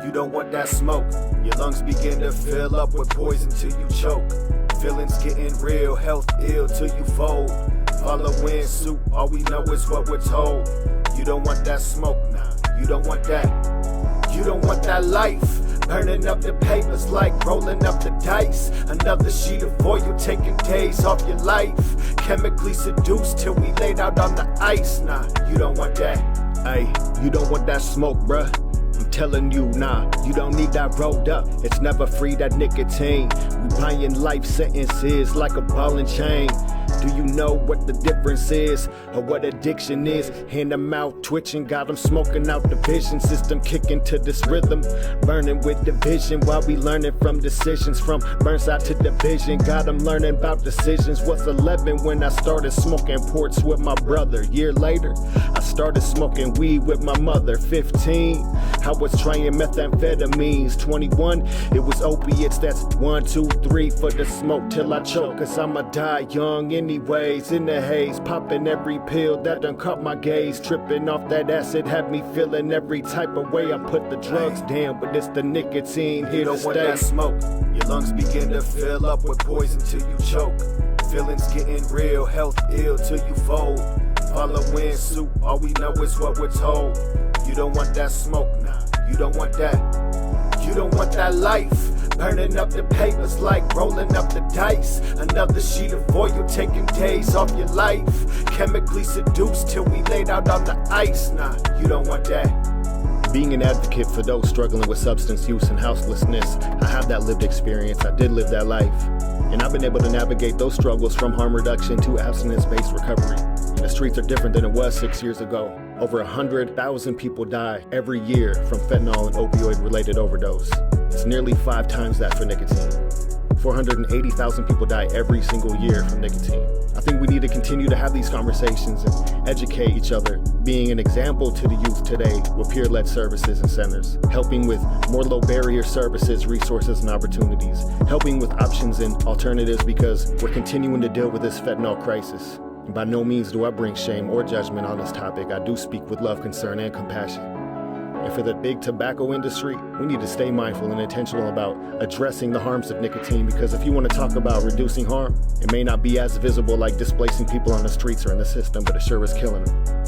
You don't want that smoke. Your lungs begin to fill up with poison till you choke. Feelings getting real, health ill till you fold. Following suit, all we know is what we're told. You don't want that smoke, nah, you don't want that. You don't want that life. Burning up the papers like rolling up the dice. Another sheet of oil taking days off your life. Chemically seduced till we laid out on the ice. Nah, you don't want that. Ayy, you don't want that smoke, bruh. I'm telling you, nah, you don't need that rolled up. It's never free, that nicotine. We buying life sentences like a ball and chain. Do you know what the difference is, or what addiction is? Hand them out, twitching, got them smoking out the vision system, kicking to this rhythm, burning with division while we learning from decisions, from Burnside to division. Got them learning about decisions. Was 11 when I started smoking ports with my brother. Year later, I started smoking weed with my mother. 15, I was trying methamphetamines. 21, it was opiates. That's 1, 2, 3 for the smoke till I choke, cause I'ma die young anyways, in the haze, popping every pill that done caught my gaze. Tripping off that acid had me feeling every type of way. I put the drugs down, but it's the nicotine here to stay. You don't want that smoke. Your lungs begin to fill up with poison till you choke. Feelings getting real, health ill till you fold. Following suit, all we know is what we're told. You don't want that smoke, nah, you don't want that. You don't want that life. Burning up the papers like rolling up the dice. Another sheet of oil taking days off your life. Chemically seduced till we laid out on the ice. Nah, you don't want that. Being an advocate for those struggling with substance use and houselessness, I have that lived experience. I did live that life. And I've been able to navigate those struggles from harm reduction to abstinence-based recovery. And the streets are different than it was 6 years ago. Over 100,000 people die every year from fentanyl and opioid-related overdose. It's nearly 5 times that for nicotine. 480,000 people die every single year from nicotine. I think we need to continue to have these conversations and educate each other, being an example to the youth today with peer-led services and centers, helping with more low-barrier services, resources, and opportunities, helping with options and alternatives, because we're continuing to deal with this fentanyl crisis. And by no means do I bring shame or judgment on this topic. I do speak with love, concern, and compassion. And for the big tobacco industry, we need to stay mindful and intentional about addressing the harms of nicotine, because if you want to talk about reducing harm, it may not be as visible like displacing people on the streets or in the system, but it sure is killing them.